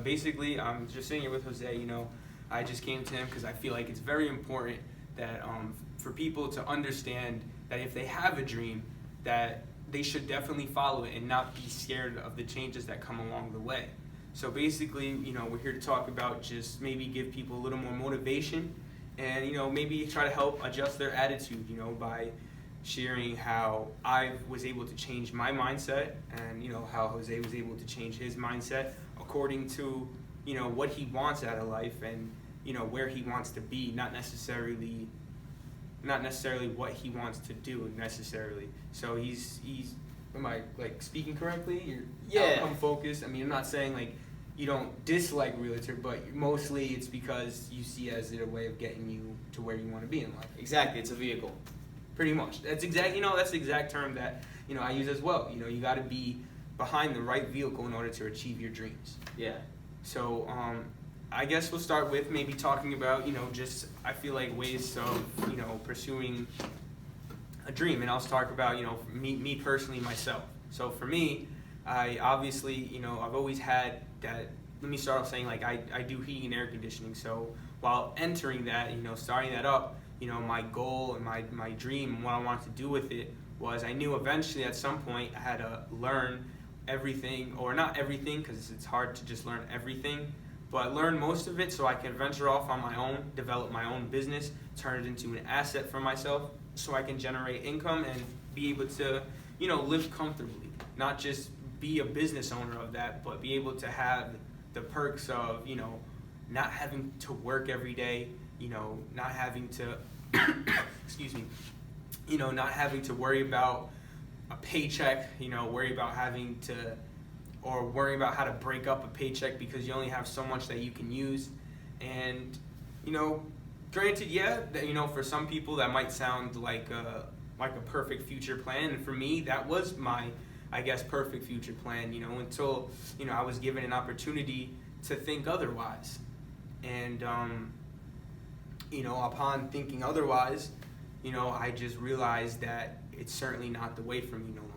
basically, I'm just sitting here with Jose. I just came to him because I feel like it's very important that for people to understand that if they have a dream, that they should definitely follow it and not be scared of the changes that come along the way. So basically, we're here to talk about just maybe give people a little more motivation and, maybe try to help adjust their attitude, by sharing how I was able to change my mindset and, how Jose was able to change his mindset according to, what he wants out of life and, where he wants to be, not necessarily what he wants to do necessarily. So he's am I like speaking correctly? You're outcome focused. I mean, I'm not saying like you don't dislike realtor, but mostly it's because you see it as a way of getting you to where you want to be in life. Exactly, it's a vehicle. Pretty much. That's that's the exact term that I use as well. You got to be behind the right vehicle in order to achieve your dreams. Yeah. So I guess we'll start with maybe talking about just I feel like ways of pursuing a dream, and I'll talk about me personally myself. So for me, I obviously I've always had that. Let me start off saying like I do heating and air conditioning. So while entering that, starting that up, my goal and my dream and what I wanted to do with it was I knew eventually at some point I had to learn everything, or not everything because it's hard to just learn everything, but learn most of it so I can venture off on my own, develop my own business, turn it into an asset for myself so I can generate income and be able to, live comfortably. Not just be a business owner of that, but be able to have the perks of, not having to work every day, not having to, excuse me, not having to worry about a paycheck, worry about having to, or worry about how to break up a paycheck because you only have so much that you can use. And, granted, that, for some people that might sound like a perfect future plan. And for me, that was my, I guess, perfect future plan, until, I was given an opportunity to think otherwise. And, upon thinking otherwise, I just realized that it's certainly not the way for me no longer.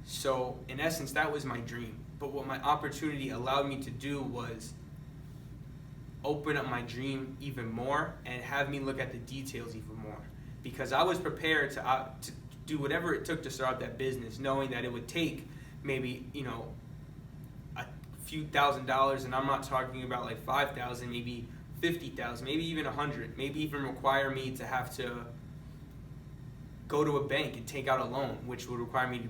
So in essence, that was my dream. But what my opportunity allowed me to do was open up my dream even more and have me look at the details even more. Because I was prepared to do whatever it took to start that business, knowing that it would take maybe, a few $1,000s, and I'm not talking about like 5,000, maybe 50,000, maybe even 100, maybe even require me to have to go to a bank and take out a loan, which would require me to,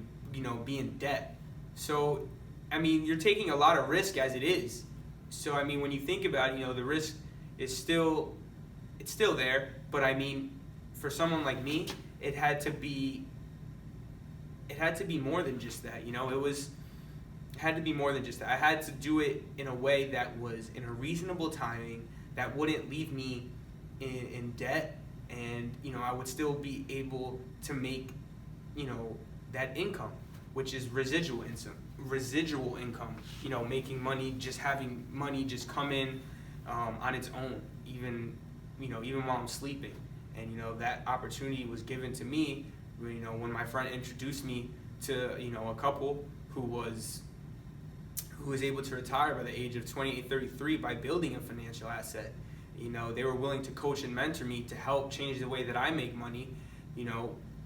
be in debt. So, I mean, you're taking a lot of risk as it is. So, I mean, when you think about it, the risk is still there, but I mean, for someone like me, it had to be more than just that, it had to be more than just that. I had to do it in a way that was in a reasonable timing, that wouldn't leave me in debt, and, I would still be able to make, that income, which is residual income, making money, just having money just come in on its own, even while I'm sleeping. And, that opportunity was given to me, when my friend introduced me to, a couple who was able to retire by the age of 28, 33 by building a financial asset. They were willing to coach and mentor me to help change the way that I make money,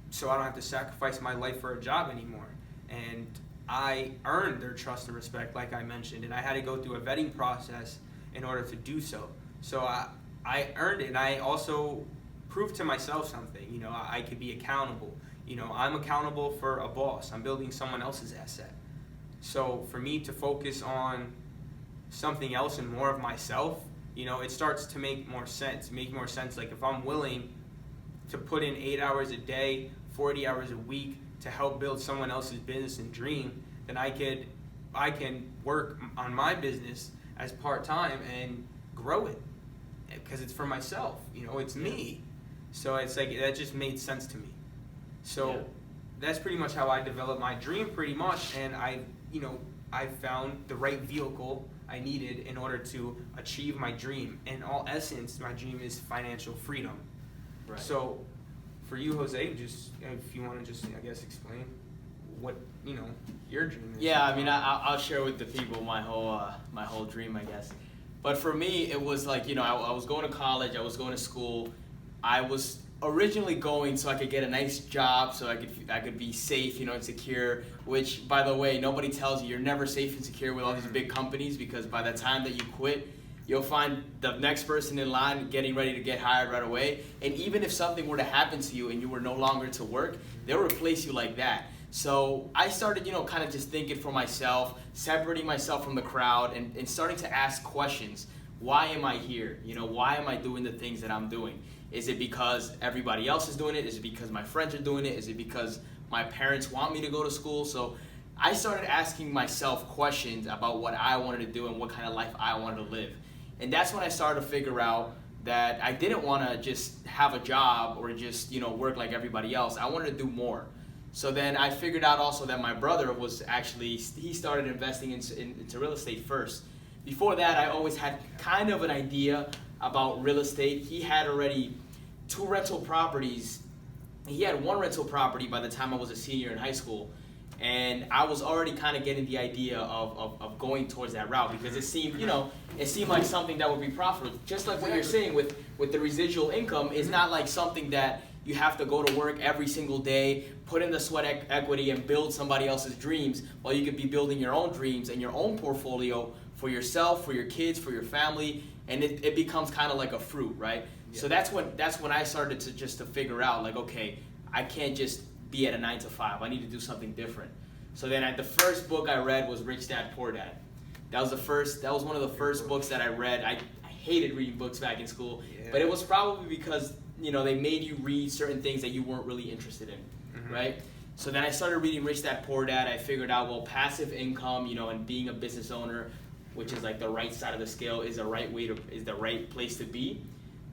so I don't have to sacrifice my life for a job anymore. And I earned their trust and respect, like I mentioned, and I had to go through a vetting process in order to do so. So I earned it, and I also proved to myself something. I could be accountable. I'm accountable for a boss. I'm building someone else's asset. So for me to focus on something else and more of myself, it starts to make more sense. Like if I'm willing to put in 8 hours a day, 40 hours a week to help build someone else's business and dream, then I can work on my business as part-time and grow it because it's for myself. It's me. So it's like that just made sense to me. So that's pretty much how I developed my dream, pretty much, and I found the right vehicle I needed in order to achieve my dream. In all essence, my dream is financial freedom. Right. So for you, Jose, just if you want to just, I guess, explain. what your dream is. Yeah, I mean, I'll share with the people my whole dream, I guess. But for me, it was like, I was going to college, I was going to school. I was originally going so I could get a nice job, so I could be safe, and secure. Which, by the way, nobody tells you you're never safe and secure with all these big companies, because by the time that you quit, you'll find the next person in line getting ready to get hired right away. And even if something were to happen to you and you were no longer to work, they'll replace you like that. So I started, kind of just thinking for myself, separating myself from the crowd, and starting to ask questions. Why am I here? Why am I doing the things that I'm doing? Is it because everybody else is doing it? Is it because my friends are doing it? Is it because my parents want me to go to school? So I started asking myself questions about what I wanted to do and what kind of life I wanted to live. And that's when I started to figure out that I didn't want to just have a job or just, work like everybody else. I wanted to do more. So then I figured out also that my brother was actually, he started investing into real estate first. Before that, I always had kind of an idea about real estate. He had already 2 rental properties. He had 1 rental property by the time I was a senior in high school. And I was already kind of getting the idea of going towards that route, because it seemed, it seemed like something that would be profitable. Just like what you're saying with the residual income, it's not like something that you have to go to work every single day, put in the sweat equity and build somebody else's dreams, while you could be building your own dreams and your own portfolio for yourself, for your kids, for your family, and it becomes kind of like a fruit, right? Yeah. So that's when I started to figure out, like, okay, I can't just be at a 9 to 5. I need to do something different. So then the first book I read was Rich Dad Poor Dad. That was one of the first books that I read. I hated reading books back in school, but it was probably because they made you read certain things that you weren't really interested in, right? So then I started reading Rich Dad Poor Dad. I figured out, well, passive income, and being a business owner, which is like the right side of the scale, is the right place to be.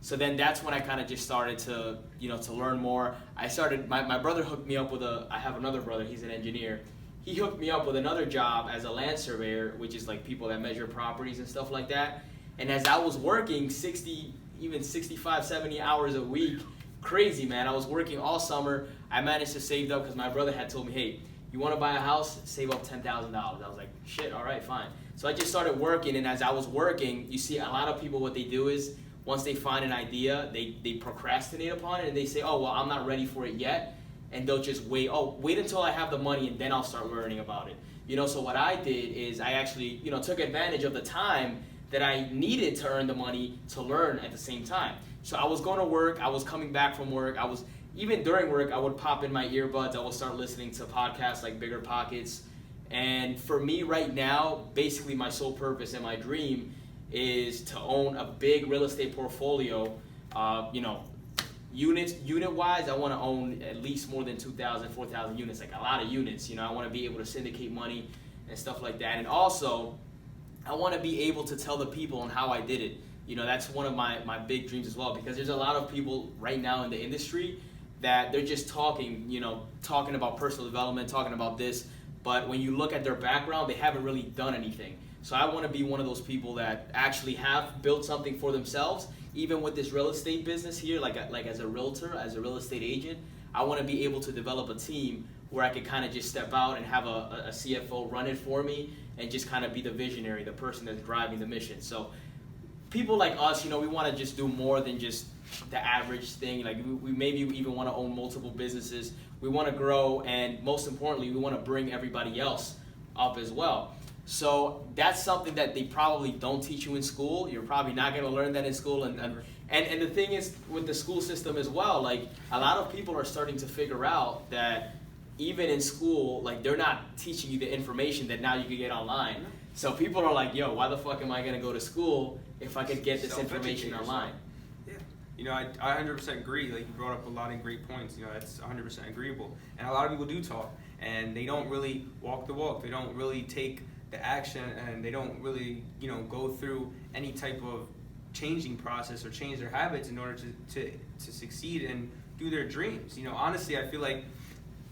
So then that's when I kind of just started to, to learn more. I started, my brother hooked me up with I have another brother, he's an engineer. He hooked me up with another job as a land surveyor, which is like people that measure properties and stuff like that. And as I was working 60, even 65, 70 hours a week, crazy, man. I was working all summer. I managed to save up because my brother had told me, hey, you want to buy a house? Save up $10,000. I was like, shit, all right, fine. So I just started working, and as I was working, you see a lot of people, what they do is, once they find an idea, they procrastinate upon it, and they say, oh, well, I'm not ready for it yet, and they'll just wait. Oh, wait until I have the money, and then I'll start learning about it. So what I did is I actually, took advantage of the time that I needed to earn the money to learn at the same time. So I was going to work, I was coming back from work, even during work, I would pop in my earbuds, I would start listening to podcasts like Bigger Pockets. And for me right now, basically my sole purpose and my dream is to own a big real estate portfolio. Unit-wise, I want to own at least more than 2,000, 4,000 units, like a lot of units. I want to be able to syndicate money and stuff like that. And also, I want to be able to tell the people on how I did it. That's one of my big dreams as well, because there's a lot of people right now in the industry that they're just talking about personal development, talking about this, but when you look at their background, they haven't really done anything. So I want to be one of those people that actually have built something for themselves, even with this real estate business here, like as a realtor, as a real estate agent. I want to be able to develop a team where I could kind of just step out and have a CFO run it for me and just kind of be the visionary, the person that's driving the mission. So people like us, we want to just do more than just the average thing. Like we maybe even want to own multiple businesses. We want to grow, and most importantly, we want to bring everybody else up as well. So that's something that they probably don't teach you in school. You're probably not going to learn that in school. And the thing is with the school system as well, like a lot of people are starting to figure out that even in school, like they're not teaching you the information that now you can get online. So people are like, yo, why the fuck am I going to go to school if I could get this information online? Yeah. I 100% agree. Like you brought up a lot of great points. That's 100% agreeable. And a lot of people do talk, and they don't really walk the walk. They don't really take the action, and they don't really, go through any type of changing process or change their habits in order to succeed and do their dreams. Honestly, I feel like,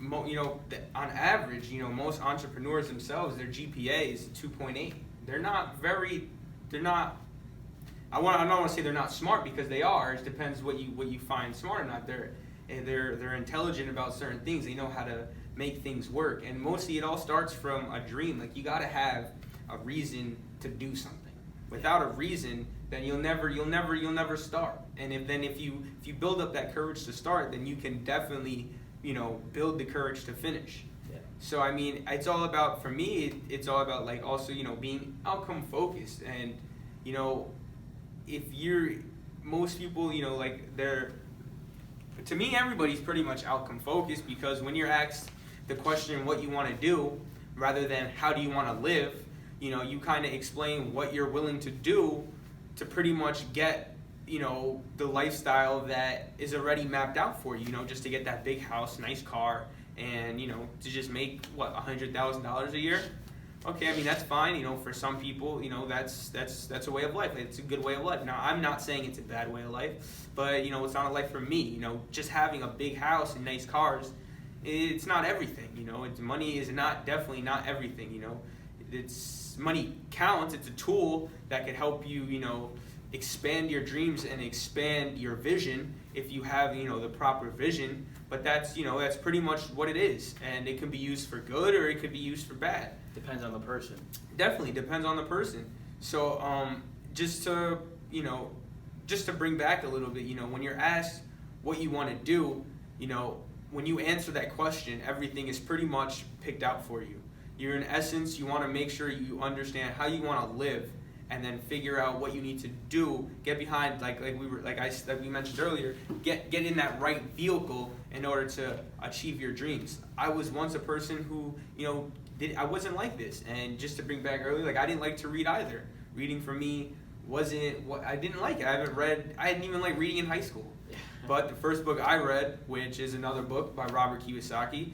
on average, most entrepreneurs themselves, their GPA is 2.8. I don't want to say they're not smart, because they are. It depends what you find smart or not. and they're intelligent about certain things. They know how to make things work, and mostly it all starts from a dream. Like, you got to have a reason to do something. Without a reason, then you'll never start. And if you build up that courage to start, then you can definitely, build the courage to finish. Yeah. So I mean, it's all about, for me, it's all about like also, being outcome focused. And if you're, most people, like, they're, to me, everybody's pretty much outcome focused, because when you're asked the question what you want to do rather than how do you want to live, you kind of explain what you're willing to do to pretty much get, the lifestyle that is already mapped out for you, just to get that big house, nice car, and, to just make, what, $100,000 a year? Okay, I mean, that's fine, for some people, that's a way of life. It's a good way of life. Now, I'm not saying it's a bad way of life, but, it's not a life for me, just having a big house and nice cars, it's not everything, money is definitely not everything, it's, money counts, it's a tool that can help you, expand your dreams and expand your vision if you have, the proper vision, but that's pretty much what it is, and it can be used for good or it could be used for bad. Depends on the person. Definitely depends on the person. So just to bring back a little bit, when you're asked what you want to do, when you answer that question, everything is pretty much picked out for you. You're, in essence, you want to make sure you understand how you want to live, and then figure out what you need to do. Get behind, like we mentioned earlier, get in that right vehicle in order to achieve your dreams. I was once a person who, I wasn't like this, and just to bring back earlier, like, I didn't like to read either. Reading for me wasn't what I didn't like it. I didn't even like reading in high school. But the first book I read, which is another book by Robert Kiyosaki,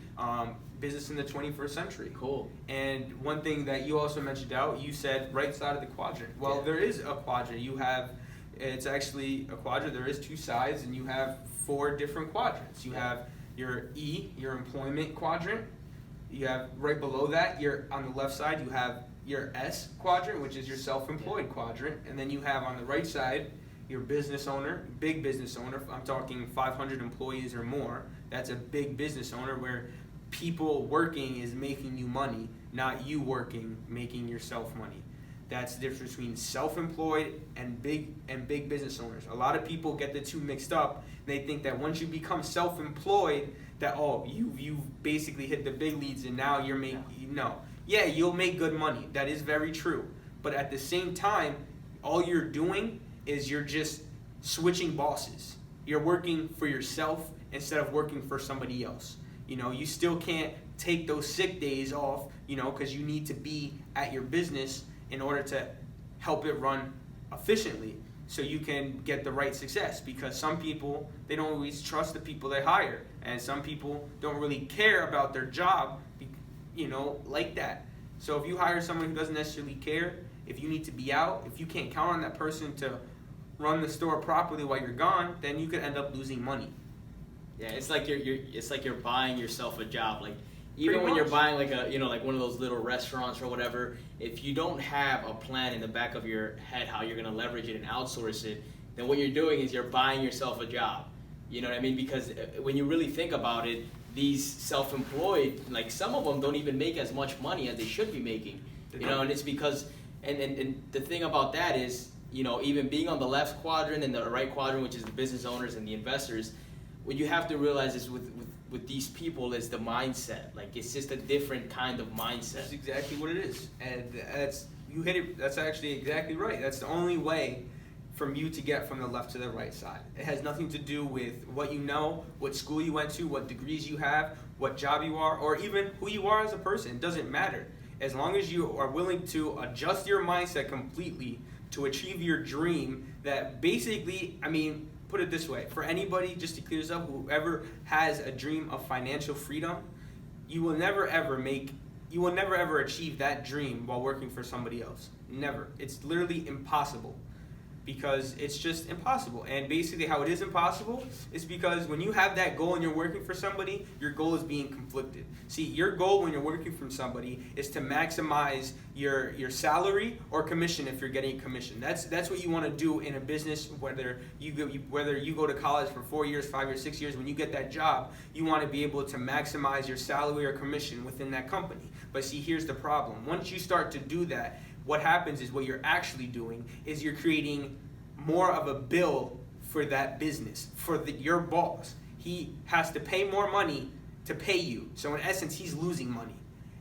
Business in the 21st Century. Cool. And one thing that you also mentioned out, you said right side of the quadrant. Well, there is a quadrant. It's actually a quadrant. There is two sides, and you have 4 different quadrants. You have your E, your employment quadrant. You have right below that, on the left side, you have your S quadrant, which is your self-employed quadrant. And then you have on the right side, your business owner, big business owner. I'm talking 500 employees or more. That's a big business owner, where people working is making you money, not you working making yourself money. That's the difference between self-employed and big business owners. A lot of people get the two mixed up. They think that once you become self-employed, that you basically hit the big leagues and now you're making Yeah, you'll make good money. That is very true. But at the same time, all you're doing is you're just switching bosses. You're working for yourself instead of working for somebody else. You still can't take those sick days off, because you need to be at your business in order to help it run efficiently, so you can get the right success. Because some people, they don't always trust the people they hire, and some people don't really care about their job, like that. So if you hire someone who doesn't necessarily care, if you need to be out, if you can't count on that person to run the store properly while you're gone, then you could end up losing money. Yeah, it's like you're buying yourself a job. Like, even when you're buying like like one of those little restaurants or whatever, if you don't have a plan in the back of your head how you're gonna leverage it and outsource it, then what you're doing is you're buying yourself a job. You know what I mean? Because when you really think about it, these self-employed, like, some of them don't even make as much money as they should be making. And it's because, and the thing about that is, even being on the left quadrant and the right quadrant, which is the business owners and the investors, what you have to realize is with these people is the mindset. Like, it's just a different kind of mindset. That's exactly what it is. And you hit it. That's actually exactly right. That's the only way from you to get from the left to the right side. It has nothing to do with what you know, what school you went to, what degrees you have, what job you are, or even who you are as a person. It doesn't matter. As long as you are willing to adjust your mindset completely to achieve your dream, that basically, put it this way, for anybody, just to clear this up, whoever has a dream of financial freedom, you will never ever achieve that dream while working for somebody else. Never. It's literally impossible. because it's just impossible. And basically how it is impossible is because when you have that goal and you're working for somebody, your goal is being conflicted. See, your goal when you're working for somebody is to maximize your salary or commission if you're getting commission. That's what you want to do in a business, whether you go to college for 4 years, 5 years, 6 years. When you get that job, you want to be able to maximize your salary or commission within that company. But see, here's the problem. Once you start to do that, what happens is what you're actually doing is you're creating more of a bill for that business, for your boss. He has to pay more money to pay you. So in essence, he's losing money.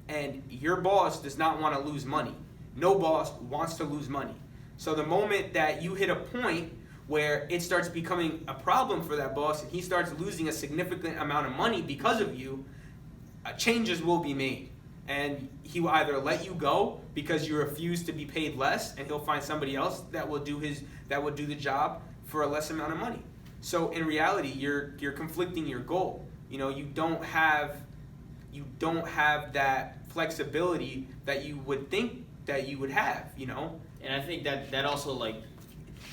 And your boss does not want to lose money. No boss wants to lose money. So the moment that you hit a point where it starts becoming a problem for that boss and he starts losing a significant amount of money because of you, changes will be made. And he will either let you go because you refuse to be paid less, and he'll find somebody else that will do the job for a less amount of money. So in reality, you're conflicting your goal. You know, you don't have that flexibility that you would think that you would have, you know? And I think that also, like,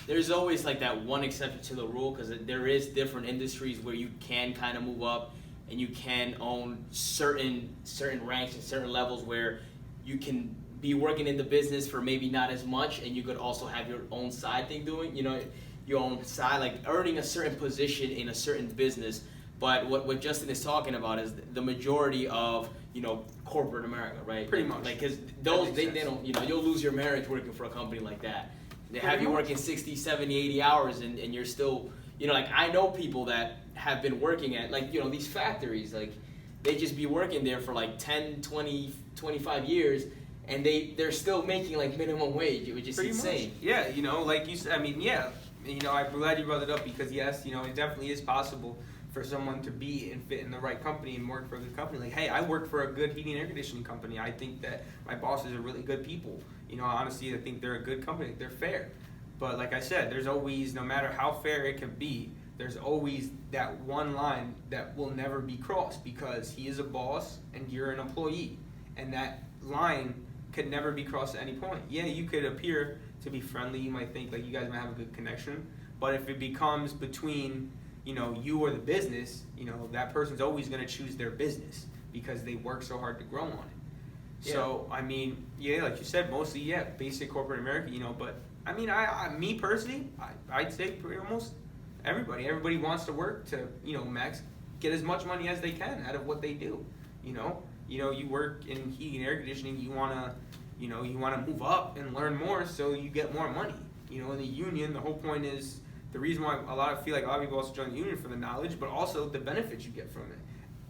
there's always like that one exception to the rule, because there is different industries where you can kind of move up and you can own certain ranks and certain levels where you can be working in the business for maybe not as much, and you could also have your own side thing doing, you know, your own side, like earning a certain position in a certain business. But what Justin is talking about is the majority of, you know, corporate America, right? Pretty much. Like, because they don't, you know, you'll lose your marriage working for a company like that. They have you working 60, 70, 80 hours and you're still, you know, like, I know people that have been working at, like, you know, these factories, like, they just be working there for like 10, 20, 25 years, and they're still making like minimum wage, which is insane. Much. Yeah, you know, like you said, I mean, yeah, you know, I'm glad you brought it up, because yes, you know, it definitely is possible for someone to be and fit in the right company and work for a good company. Like, hey, I work for a good heating and air conditioning company. I think that my bosses are really good people. You know, honestly, I think they're a good company. They're fair. But like I said, there's always, no matter how fair it can be, there's always that one line that will never be crossed, because he is a boss and you're an employee. And that line could never be crossed at any point. Yeah, you could appear to be friendly. You might think like you guys might have a good connection. But if it becomes between, you know, you or the business, you know, that person's always going to choose their business because they work so hard to grow on it. Yeah. So, I mean, yeah, like you said, mostly, yeah, basic corporate America, you know, but I mean, me personally, I'd say almost everybody wants to work to, you know, get as much money as they can out of what they do. You know, you work in heating and air conditioning, you want to move up and learn more so you get more money. You know, in the union, the whole point is, the reason why I feel like a lot of people also join the union for the knowledge, but also the benefits you get from it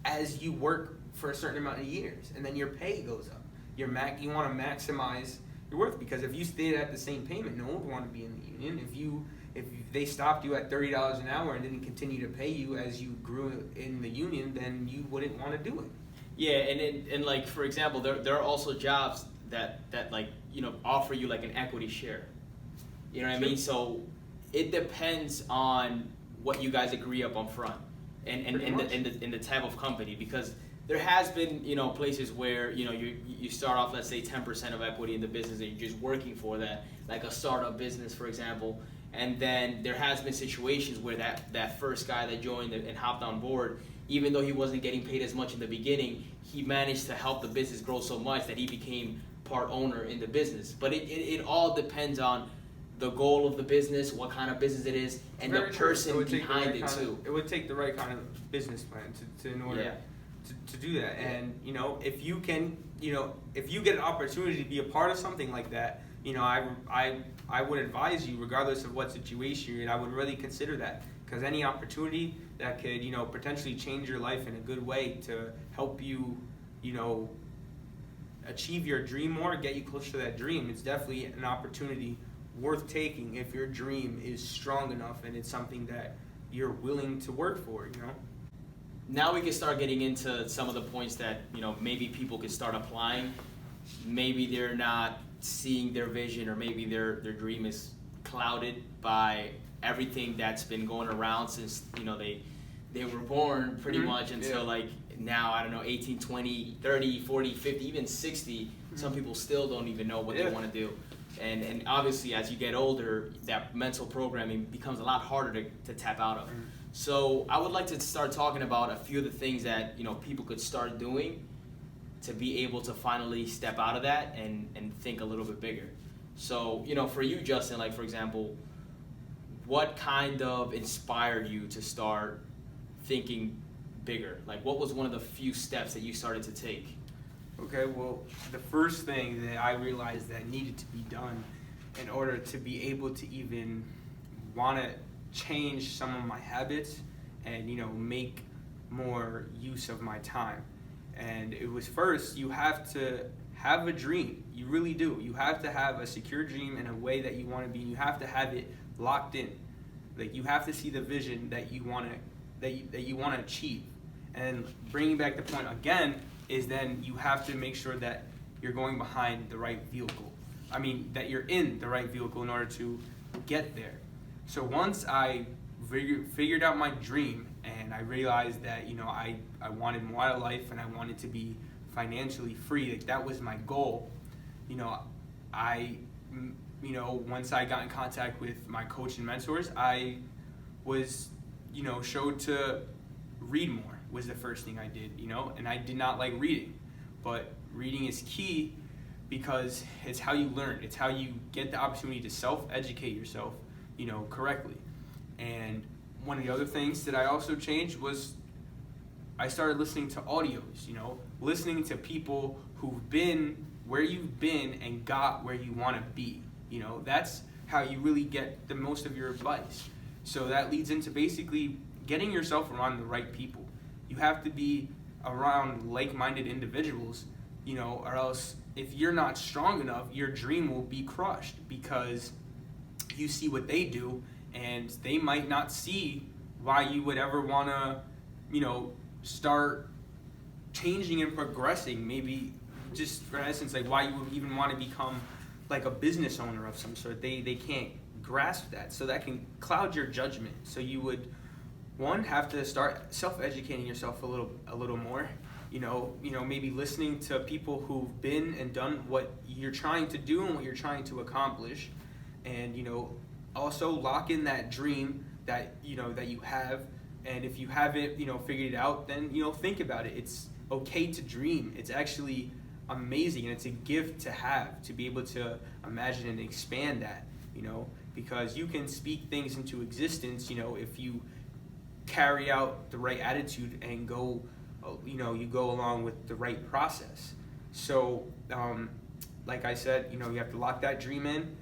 as you work for a certain amount of years, and then your pay goes up. You want to maximize your worth, because if you stayed at the same payment, no one would want to be in the union. If they stopped you at $30 an hour and didn't continue to pay you as you grew in the union, then you wouldn't want to do it. Yeah, and like, for example, there are also jobs that like, you know, offer you like an equity share. You know what I mean? So it depends on what you guys agree up front, and the type of company, because there has been, you know, places where, you know, you start off, let's say 10% of equity in the business and you're just working for that, like a startup business, for example. And then there has been situations where that first guy that joined and hopped on board, even though he wasn't getting paid as much in the beginning, he managed to help the business grow so much that he became part owner in the business. But it all depends on the goal of the business, what kind of business it is, and the person behind it too. It would take the right kind of business plan in order to do that. And, you know, if you can, you know, if you get an opportunity to be a part of something like that, you know, I would advise you, regardless of what situation you're in, I would really consider that, because any opportunity that could, you know, potentially change your life in a good way to help you, you know, achieve your dream more, get you closer to that dream, it's definitely an opportunity worth taking if your dream is strong enough and it's something that you're willing to work for, you know? Now we can start getting into some of the points that, you know, maybe people can start applying. Maybe they're not seeing their vision, or maybe their dream is clouded by everything that's been going around since, you know, they were born pretty much until like now, I don't know, 18, 20, 30, 40, 50, even 60. Some people still don't even know what they want to do. And obviously, as you get older, that mental programming becomes a lot harder to tap out of. So I would like to start talking about a few of the things that people could start doing to be able to finally step out of that and think a little bit bigger. So for you, Justin, like for example, what kind of inspired you to start thinking bigger? Like what was one of the few steps that you started to take? Okay, well, the first thing that I realized that needed to be done in order to be able to even want to change some of my habits and make more use of my time, and it was first, you have to have a dream. You really do. You have to have a secure dream in a way that you want to be. You have to have it locked in. Like you have to see the vision that you want to achieve. And bringing back the point again is then you have to make sure that you're going behind the right vehicle. I mean that you're in the right vehicle in order to get there. So once I figured out my dream and I realized that I wanted more out of life and I wanted to be financially free, like that was my goal. Once I got in contact with my coach and mentors, I was showed to read more was the first thing I did, and I did not like reading, but reading is key because it's how you learn. It's how you get the opportunity to self-educate yourself, correctly. And one of the other things that I also changed was I started listening to audios, listening to people who've been where you've been and got where you want to be. That's how you really get the most of your advice. So that leads into basically getting yourself around the right people. You have to be around like-minded individuals, or else if you're not strong enough, your dream will be crushed because you see what they do and they might not see why you would ever want to, start changing and progressing. Maybe just for instance, like why you would even want to become like a business owner of some sort. They can't grasp that. So that can cloud your judgment. So you would have to start self-educating yourself a little more, maybe listening to people who've been and done what you're trying to do and what you're trying to accomplish, and also lock in that dream that that you have. And if you haven't figured it out, then think about it. It's okay to dream. It's actually amazing, and it's a gift to have, to be able to imagine and expand that, because you can speak things into existence, if you carry out the right attitude and go, you go along with the right process. So, like I said, you have to lock that dream in.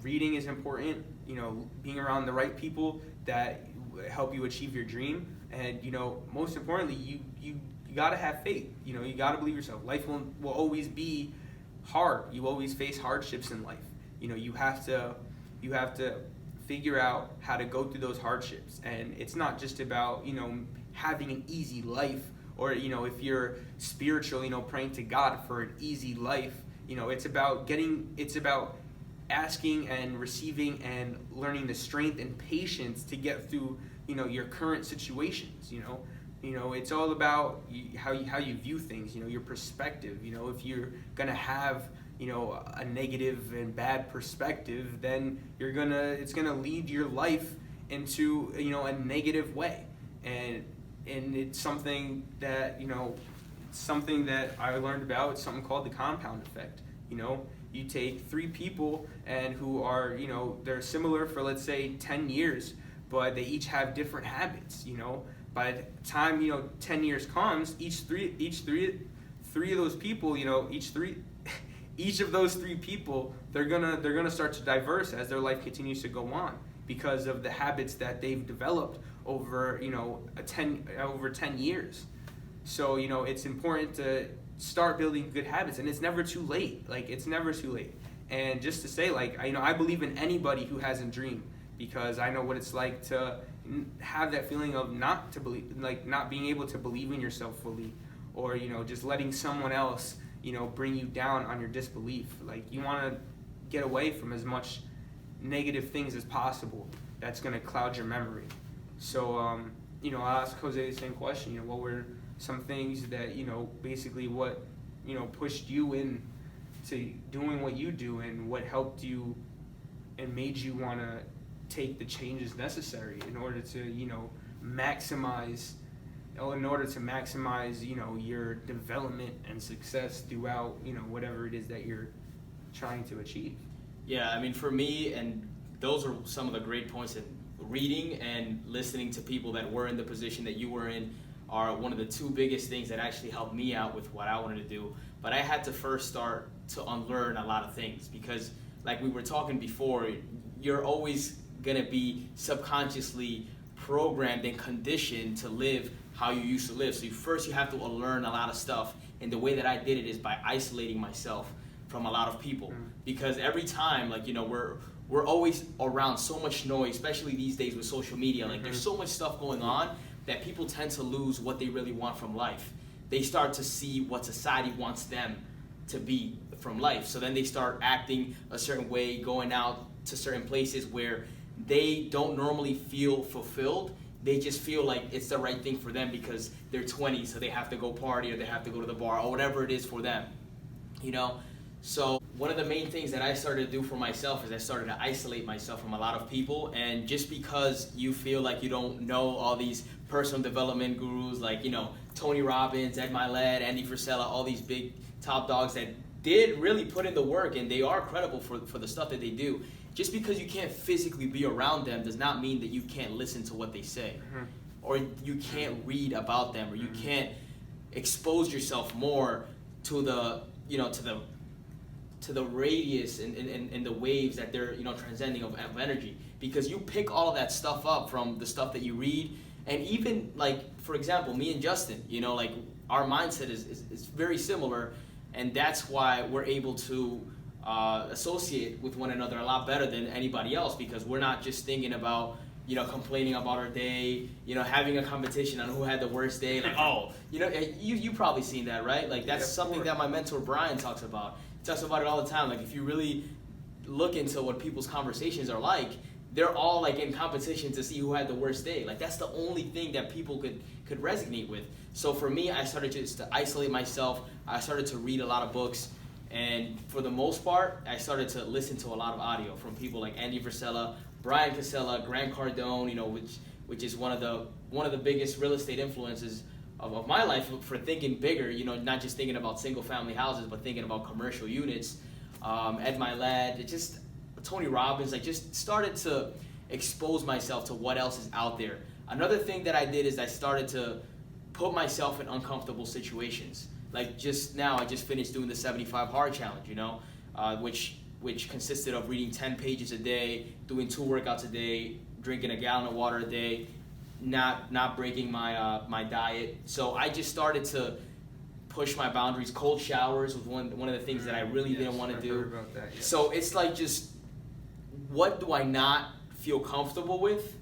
Reading is important, being around the right people that help you achieve your dream. And, most importantly, you gotta have faith. You gotta believe yourself. Life will always be hard. You always face hardships in life. You have to figure out how to go through those hardships. And it's not just about, having an easy life, or, if you're spiritual, praying to God for an easy life. It's about asking and receiving and learning the strength and patience to get through, your current situations. It's all about how you view things, your perspective. If you're gonna have a negative and bad perspective, then it's gonna lead your life into a negative way, and it's something that I learned about. It's something called the compound effect. You take three people and who are they're similar for, let's say, 10 years, but they each have different habits. By the time 10 years comes, each of those people, each of those three people, they're gonna start to diverse as their life continues to go on because of the habits that they've developed over 10 years. So it's important to start building good habits, and it's never too late. It's never too late. And just to say, I believe in anybody who has a dream, because I know what it's like to have that feeling of not being able to believe in yourself fully, or just letting someone else bring you down on your disbelief. You want to get away from as much negative things as possible that's going to cloud your memory. So I'll ask Jose the same question. What were some things that basically what pushed you in to doing what you do, and what helped you and made you want to take the changes necessary in order to, maximize your development and success throughout, whatever it is that you're trying to achieve. Yeah, I mean, for me, and those are some of the great points, in reading and listening to people that were in the position that you were in are one of the two biggest things that actually helped me out with what I wanted to do. But I had to first start to unlearn a lot of things, because like we were talking before, you're always gonna be subconsciously programmed and conditioned to live how you used to live. So you have to unlearn a lot of stuff, and the way that I did it is by isolating myself from a lot of people. Because every time, like, we're always around so much noise, especially these days with social media. Like, there's so much stuff going on that people tend to lose what they really want from life. They start to see what society wants them to be from life. So then they start acting a certain way, going out to certain places where they don't normally feel fulfilled. They just feel like it's the right thing for them because they're 20, so they have to go party, or they have to go to the bar, or whatever it is for them. So one of the main things that I started to do for myself is I started to isolate myself from a lot of people. And just because you feel like you don't know all these personal development gurus like, Tony Robbins, Ed Milet, Andy Frisella, all these big top dogs that did really put in the work, and they are credible for the stuff that they do. Just because you can't physically be around them does not mean that you can't listen to what they say, or you can't read about them, or you can't expose yourself more to the to the radius and the waves that they're transcending of energy, because you pick all of that stuff up from the stuff that you read. And even, like, for example, me and Justin, like, our mindset is very similar, and that's why we're able to associate with one another a lot better than anybody else, because we're not just thinking about complaining about our day, having a competition on who had the worst day. Like, you probably seen that, right? Like, that's something that my mentor Brian talks about. He talks about it all the time. Like, if you really look into what people's conversations are like, they're all like in competition to see who had the worst day. Like, that's the only thing that people could resonate with. So for me, I started just to isolate myself. I started to read a lot of books, and for the most part, I started to listen to a lot of audio from people like Andy Frisella, Brian Casella, Grant Cardone, which is one of the biggest real estate influences of my life for thinking bigger. Not just thinking about single family houses, but thinking about commercial units. Ed Milet, just Tony Robbins. I just started to expose myself to what else is out there. Another thing that I did is I started to put myself in uncomfortable situations. Like, just now, I just finished doing the 75 Hard Challenge, which consisted of reading 10 pages a day, doing 2 workouts a day, drinking a gallon of water a day, not breaking my diet. So I just started to push my boundaries. Cold showers was one of the things that I really didn't want to do. Heard about that, yes. So it's like, just what do I not feel comfortable with?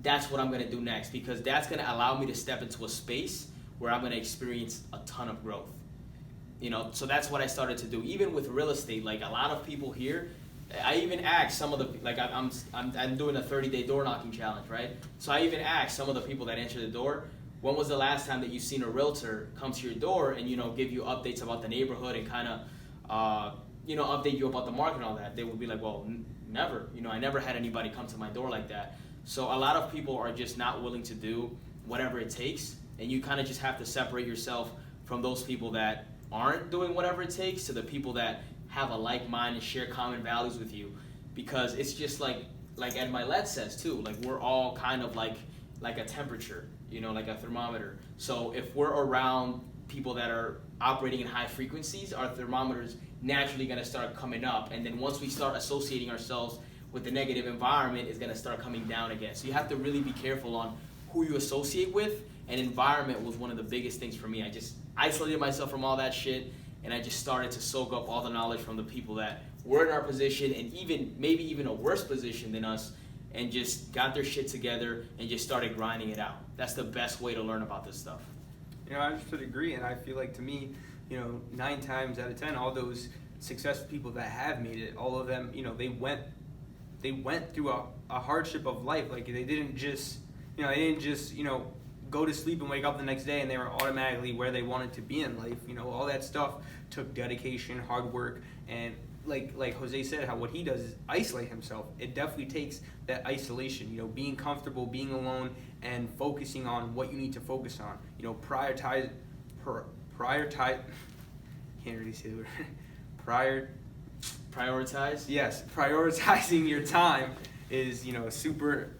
That's what I'm going to do next, because that's going to allow me to step into a space where I'm going to experience a ton of growth. So that's what I started to do. Even with real estate, like, a lot of people here, I even asked some of the, like, I'm doing a 30-day door knocking challenge, right? So I even asked some of the people that answer the door, when was the last time that you've seen a realtor come to your door and give you updates about the neighborhood and kind of update you about the market and all that? They would be like, well, never. I never had anybody come to my door like that. So a lot of people are just not willing to do whatever it takes, and you kind of just have to separate yourself from those people that aren't doing whatever it takes to the people that have a like mind and share common values with you. Because it's just like Ed Milet says too, like, we're all kind of like a temperature, like a thermometer. So if we're around people that are operating in high frequencies, our thermometer's naturally going to start coming up, and then once we start associating ourselves with the negative environment, it's going to start coming down again. So you have to really be careful on who you associate with, and environment was one of the biggest things for me. I just isolated myself from all that shit, and I just started to soak up all the knowledge from the people that were in our position, and maybe even a worse position than us, and just got their shit together and just started grinding it out. That's the best way to learn about this stuff. I just would agree, and I feel like, to me, 9 times out of 10, all those successful people that have made it, all of them, they went through a hardship of life. Like, they didn't just go to sleep and wake up the next day and they were automatically where they wanted to be in life. You know, all that stuff took dedication, hard work, and like Jose said, how what he does is isolate himself. It definitely takes that isolation, you know, being comfortable, being alone, and focusing on what you need to focus on. You know, prioritize can't really say the word. Prioritize? Yes, prioritizing your time is, you know, super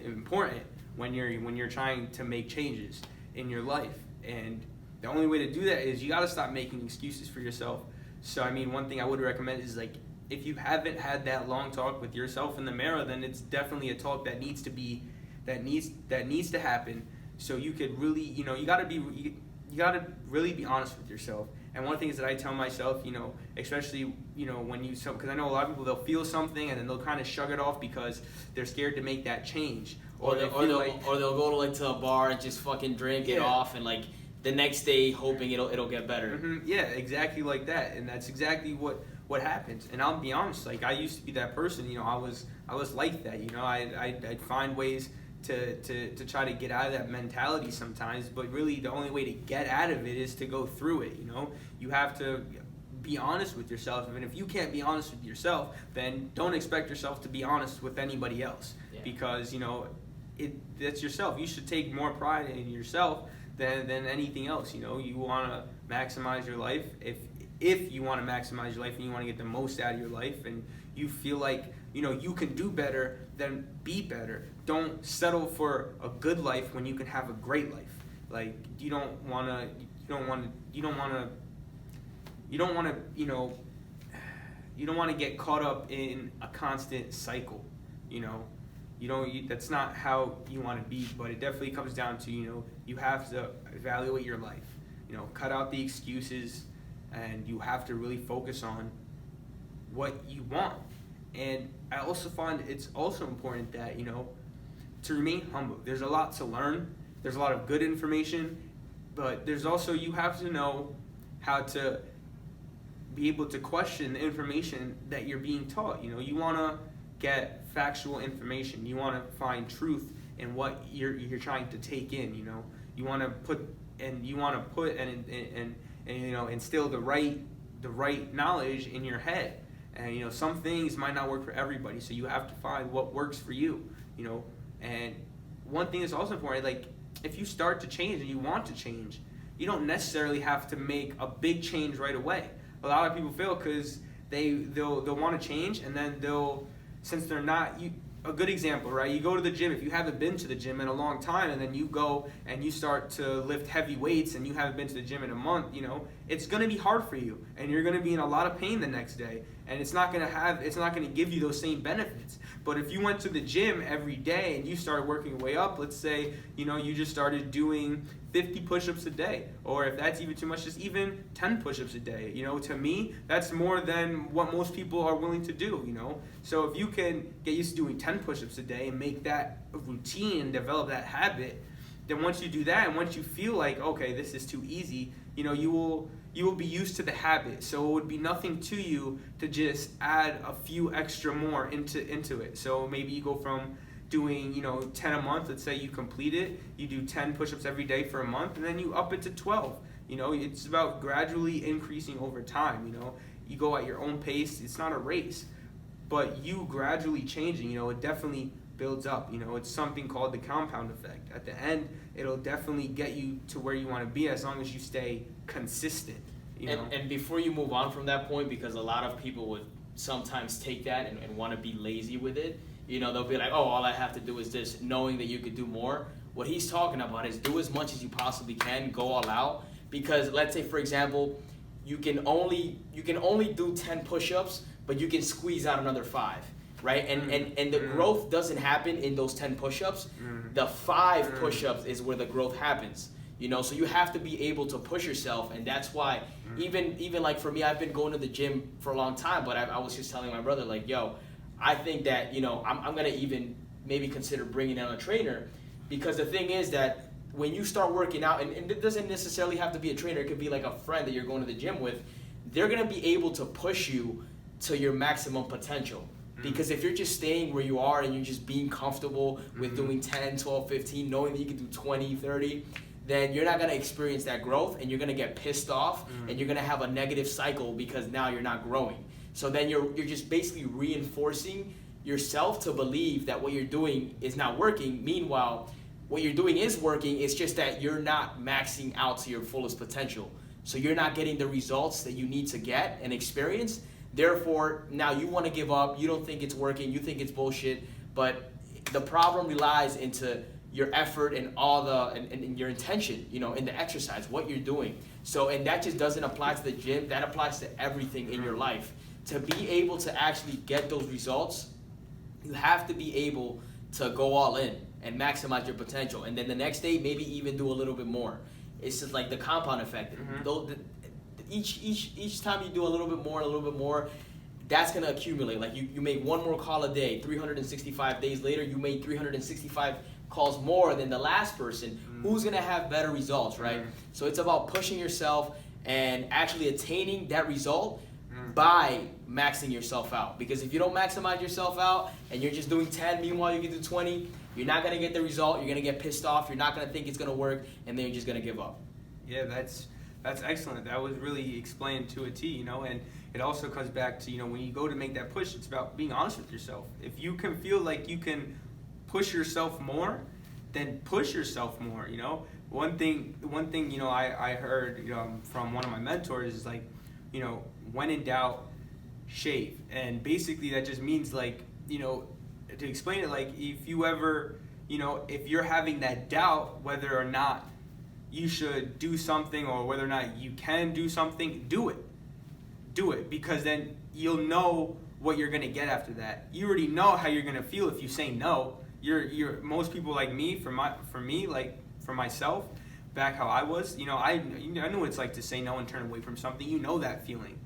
important when you're trying to make changes in your life. And the only way to do that is you got to stop making excuses for yourself. So I mean, one thing I would recommend is, like, if you haven't had that long talk with yourself in the mirror, then it's definitely a talk that needs to happen. So you could really, you know, you got to really be honest with yourself. And one thing is that I tell myself, you know, especially, you know, when you, because I know a lot of people, they'll feel something and then they'll kind of shrug it off because they're scared to make that change. Or they'll go to a bar and just fucking drink it off, and like the next day hoping it'll get better. Mm-hmm. Yeah, exactly like that. And that's exactly what happens. And I'll be honest, like, I used to be that person, you know, I was like that, you know, I'd find ways to try to get out of that mentality sometimes, but really the only way to get out of it is to go through it. You know, you have to be honest with yourself, and if you can't be honest with yourself, then don't expect yourself to be honest with anybody else. Because, you know, that's yourself. You should take more pride in yourself than anything else. You know, you want to maximize your life. If you want to maximize your life and you want to get the most out of your life, and you feel like, you know, you can do better, then be better. Don't settle for a good life when you can have a great life. Like, you don't want to, you don't want to get caught up in a constant cycle. You know, that's not how you want to be, but it definitely comes down to, you know, you have to evaluate your life. You know, cut out the excuses, and you have to really focus on what you want. And I also find it's also important that, you know, to remain humble. There's a lot to learn. There's a lot of good information, but there's also, you have to know how to be able to question the information that you're being taught. You know, you want to get factual information. You want to find truth in what you're trying to take in. You know, you want to put and you know, instill the right knowledge in your head. And, you know, some things might not work for everybody, so you have to find what works for you. You know, and one thing that's also important, like, if you start to change and you want to change, you don't necessarily have to make a big change right away. A lot of people fail because they'll want to change, and then since they're not, a good example, right? You go to the gym. If you haven't been to the gym in a long time, and then you go and you start to lift heavy weights, and you haven't been to the gym in a month, you know, it's going to be hard for you, and you're going to be in a lot of pain the next day, and it's not going to give you those same benefits. But if you went to the gym every day and you started working your way up, let's say, you know, you just started doing 50 push-ups a day, or if that's even too much, just even 10 push-ups a day. You know, to me, that's more than what most people are willing to do, you know. So if you can get used to doing 10 push-ups a day and make that a routine and develop that habit, then once you do that, and once you feel like, okay, this is too easy, you know, you will be used to the habit. So it would be nothing to you to just add a few extra more into it. So maybe you go from doing, you know, 10 a month, let's say you complete it, you do 10 push-ups every day for a month, and then you up it to 12. You know, it's about gradually increasing over time. You know, you go at your own pace. It's not a race, but you gradually changing, you know, it definitely builds up. You know, it's something called the compound effect. At the end, it'll definitely get you to where you want to be as long as you stay consistent. You know? And before you move on from that point, because a lot of people would sometimes take that and want to be lazy with it. You know, they'll be like, oh, all I have to do is this, knowing that you could do more. What he's talking about is do as much as you possibly can, go all out. Because let's say, for example, you can only do 10 push-ups, but you can squeeze out another 5, right? And the growth doesn't happen in those 10 push-ups. The 5 push-ups is where the growth happens. You know, so you have to be able to push yourself, and that's why even like for me, I've been going to the gym for a long time, but I was just telling my brother, like, yo, I think that, you know, I'm going to even maybe consider bringing in a trainer, because the thing is that when you start working out, and it doesn't necessarily have to be a trainer, it could be like a friend that you're going to the gym with, they're going to be able to push you to your maximum potential. Because if you're just staying where you are and you're just being comfortable with doing 10, 12, 15, knowing that you can do 20, 30, then you're not going to experience that growth, and you're going to get pissed off, and you're going to have a negative cycle because now you're not growing. So then you're just basically reinforcing yourself to believe that what you're doing is not working. Meanwhile, what you're doing is working. It's just that you're not maxing out to your fullest potential. So you're not getting the results that you need to get and experience. Therefore, now you want to give up. You don't think it's working. You think it's bullshit. But the problem relies into your effort and all and your intention, in the exercise, what you're doing. So, and that just doesn't apply to the gym. That applies to everything in your life. To be able to actually get those results, you have to be able to go all in and maximize your potential. And then the next day, maybe even do a little bit more. It's just like the compound effect. Each time you do a little bit more, that's going to accumulate. Like you make one more call a day, 365 days later, you made 365 calls more than the last person. Who's going to have better results, right? So it's about pushing yourself and actually attaining that result by maxing yourself out. Because if you don't maximize yourself out and you're just doing 10, meanwhile you can do 20, you're not going to get the result. You're going to get pissed off. You're not going to think it's going to work, and then you're just going to give up. Yeah, that's excellent. That was really explained to a T, and it also comes back to, when you go to make that push, it's about being honest with yourself. If you can feel like you can push yourself more, then push yourself more, One thing, I heard from one of my mentors is like, when in doubt, shave. And basically that just means like, to explain it, like if you ever, if you're having that doubt whether or not you should do something or whether or not you can do something, do it, because then you'll know what you're gonna get after that. You already know how you're gonna feel if you say no. You're most people like me, for me, like for myself, back how I was, I knew what it's like to say no and turn away from something. You know that feeling.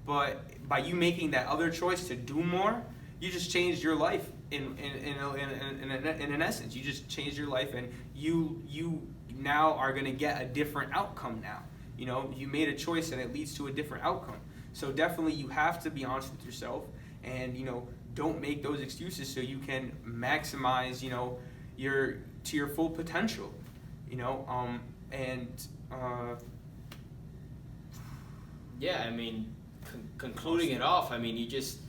But by you making that other choice to do more, you just changed your life in an essence. You just changed your life, and you now are going to get a different outcome now. You made a choice and it leads to a different outcome. So definitely you have to be honest with yourself, and don't make those excuses, so you can maximize your full potential. Yeah, I mean, concluding it off, I mean, you just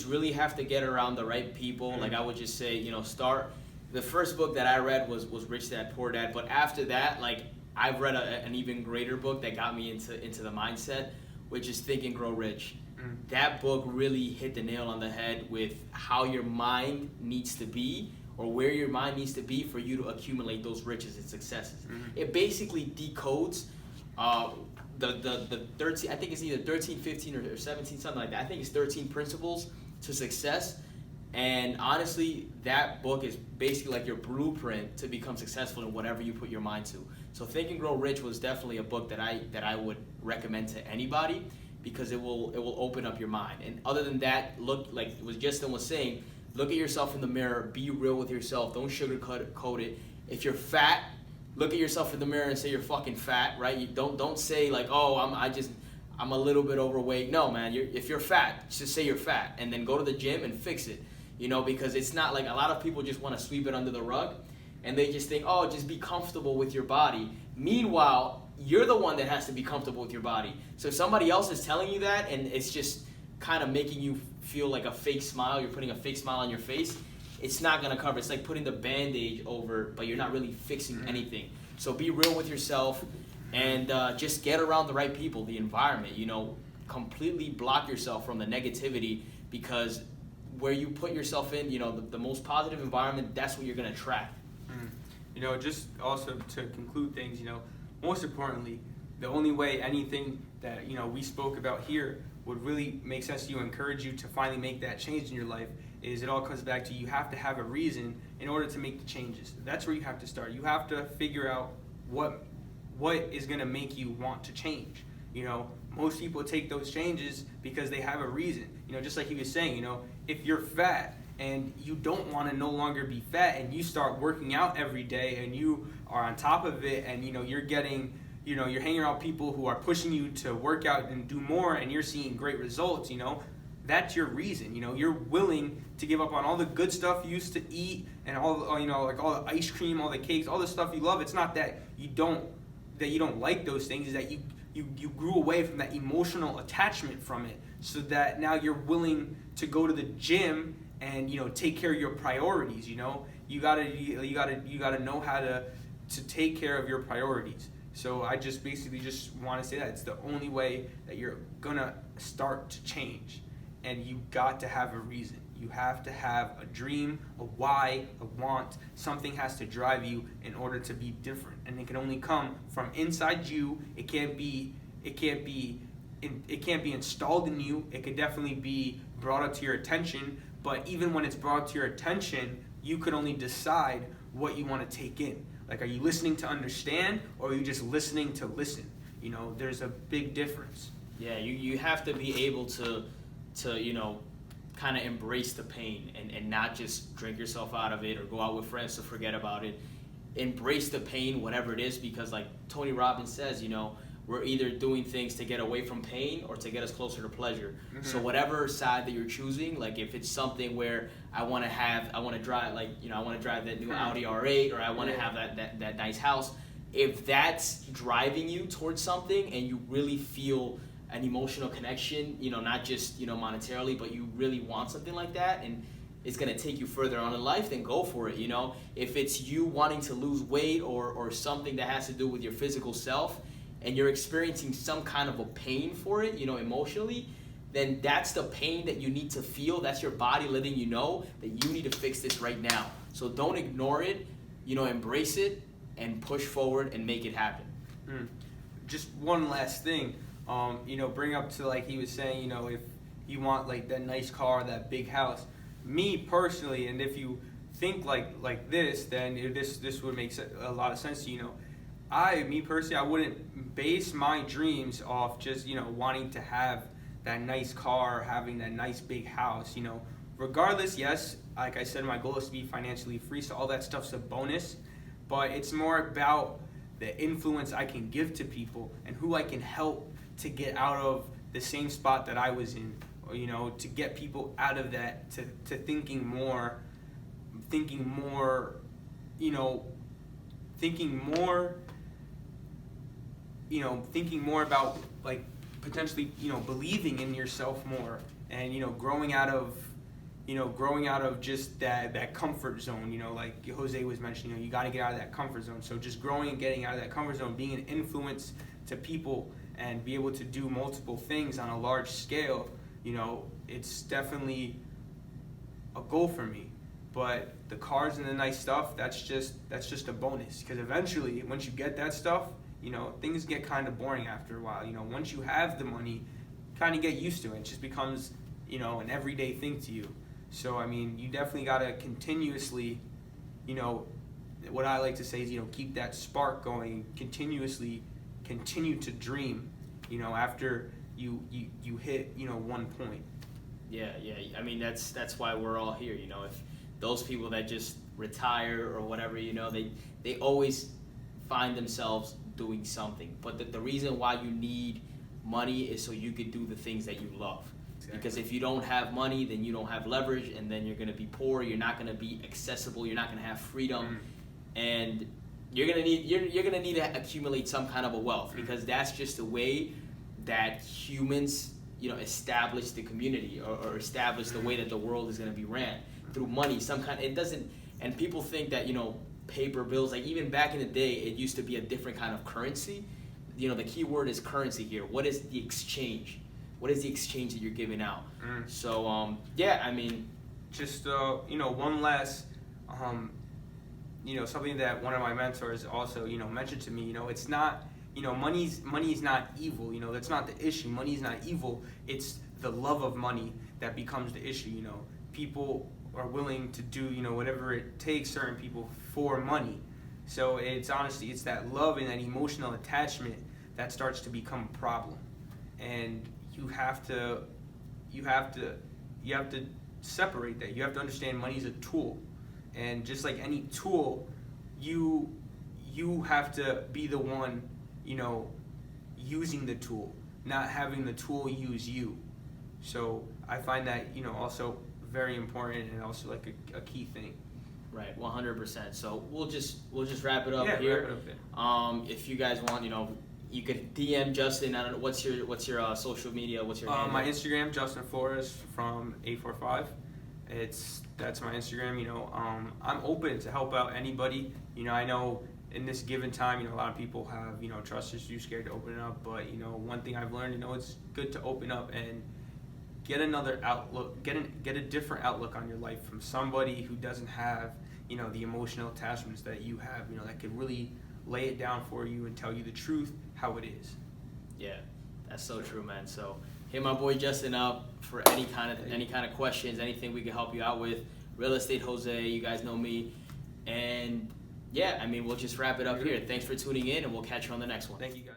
really have to get around the right people. Like I would just say, start. The first book that I read was Rich Dad Poor Dad, but after that, like I've read an even greater book that got me into the mindset, which is Think and Grow Rich. That book really hit the nail on the head with how your mind needs to be, or where your mind needs to be for you to accumulate those riches and successes. It basically decodes the 13, I think it's either 13, 15, or 17, something like that. I think it's 13 principles to success. And honestly, that book is basically like your blueprint to become successful in whatever you put your mind to. So Think and Grow Rich was definitely a book that I would recommend to anybody, because it will open up your mind. And other than that, look, like Justin was saying, look at yourself in the mirror, be real with yourself, don't sugarcoat it. If you're fat, look at yourself in the mirror and say you're fucking fat, right? You don't say like, oh, I'm a little bit overweight. No, man, if you're fat, just say you're fat, and then go to the gym and fix it. Because it's not like, a lot of people just want to sweep it under the rug, and they just think, oh, just be comfortable with your body. Meanwhile, you're the one that has to be comfortable with your body. So if somebody else is telling you that, and it's just kind of making you feel like a fake smile, you're putting a fake smile on your face, it's not going to cover. It's like putting the Band-Aid over, but you're not really fixing anything. So be real with yourself, and just get around the right people, the environment. Completely block yourself from the negativity, because where you put yourself in, the most positive environment, that's what you're going to attract. Just also to conclude things, most importantly, the only way anything that, we spoke about here would really make sense to you, encourage you to finally make that change in your life, is it all comes back to, you have to have a reason in order to make the changes. That's where you have to start. You have to figure out what is going to make you want to change. Most people take those changes because they have a reason. Just like he was saying, if you're fat and you don't want to no longer be fat, and you start working out every day and you are on top of it, and you're getting, you're hanging around people who are pushing you to work out and do more, and you're seeing great results, that's your reason. You know, you're willing to give up on all the good stuff you used to eat and all, you know, like all the ice cream, all the cakes, all the stuff you love. It's not that you don't like those things, is that you grew away from that emotional attachment from it, so that now you're willing to go to the gym and, you know, take care of your priorities. You know, you gotta know how to take care of your priorities. So I just basically just want to say that it's the only way that you're gonna start to change, and you got to have a reason. You have to have a dream, a why, a want. Something has to drive you in order to be different, and it can only come from inside you. It can't be installed in you. It could definitely be brought up to your attention, but even when it's brought to your attention, you could only decide what you want to take in. Like, are you listening to understand, or are you just listening to listen? You know, there's a big difference. Yeah, you have to be able to you know, kind of embrace the pain and not just drink yourself out of it or go out with friends to forget about it. Embrace the pain, whatever it is, because like Tony Robbins says, you know, we're either doing things to get away from pain or to get us closer to pleasure. Mm-hmm. So whatever side that you're choosing, like if it's something where I want to drive, like, you know, I want to drive that new Audi R8, or I want to have that nice house, if that's driving you towards something and you really feel an emotional connection, you know, not just, you know, monetarily, but you really want something like that, and it's going to take you further on in life, then go for it. You know, if it's you wanting to lose weight or something that has to do with your physical self, and you're experiencing some kind of a pain for it, you know, emotionally, then that's the pain that you need to feel. That's your body letting you know that you need to fix this right now. So don't ignore it, you know, embrace it and push forward and make it happen. Just one last thing, you know, bring up to, like he was saying, you know, if you want like that nice car, that big house, me personally, and if you think like this, then this would make a lot of sense to you. You know, me personally, I wouldn't base my dreams off just, you know, wanting to have that nice car, having that nice big house. You know, regardless, yes, like I said, my goal is to be financially free, so all that stuff's a bonus, but it's more about the influence I can give to people and who I can help to get out of the same spot that I was in, or, you know, to get people out of that, to thinking more, you know, thinking more about, like, potentially, you know, believing in yourself more, and, you know, growing out of just that comfort zone. You know, like Jose was mentioning, you know, you got to get out of that comfort zone. So just growing and getting out of that comfort zone, being an influence to people and be able to do multiple things on a large scale, you know, it's definitely a goal for me. But the cars and the nice stuff, that's just a bonus, because eventually, once you get that stuff, you know, things get kind of boring after a while. You know, once you have the money, kind of get used to it. It just becomes, you know, an everyday thing to you. So, I mean, you definitely got to continuously, you know, what I like to say is, you know, keep that spark going, continuously continue to dream, you know, after you hit, you know, one point. Yeah. I mean, that's why we're all here, you know. If those people that just retire or whatever, you know, they always find themselves doing something. But the reason why you need money is so you could do the things that you love. Exactly. Because if you don't have money, then you don't have leverage, and then you're going to be poor. You're not going to be accessible. You're not going to have freedom, and you're going to need to accumulate some kind of a wealth, because that's just the way that humans, you know, establish the community or establish the way that the world is going to be ran, through money. It doesn't, and people think that, you know, paper bills, like even back in the day, it used to be a different kind of currency. You know, the key word is currency here. What is the exchange? What is the exchange that you're giving out? So, yeah, I mean, just, you know, one last, you know, something that one of my mentors also, you know, mentioned to me, you know, it's not, you know, money is not evil, you know, that's not the issue. Money is not evil. It's the love of money that becomes the issue. You know, people are willing to do, you know, whatever it takes, certain people, for money. So it's honestly, it's that love and that emotional attachment that starts to become a problem. And you have to separate that. You have to understand money is a tool, and just like any tool, you have to be the one, you know, using the tool, not having the tool use you. So I find that, also very important and also like a key thing. Right, 100%. So we'll just wrap it up Yeah, here. wrap it up there. If you guys want, you could DM Justin. I don't know what's your social media. What's your handle? My Instagram, Justin Flores from 845. That's my Instagram. I'm open to help out anybody. I know in this given time, a lot of people have trust issues, scared to open it up. But one thing I've learned, it's good to open up and get another outlook, get a different outlook on your life from somebody who doesn't have the emotional attachments that you have. That could really lay it down for you and tell you the truth how it is. Yeah, that's so true, man. So hit my boy Justin up for any kind of questions, anything we can help you out with. Real Estate Jose, you guys know me. And yeah, we'll just wrap it up here. Thanks for tuning in, and we'll catch you on the next one. Thank you, guys.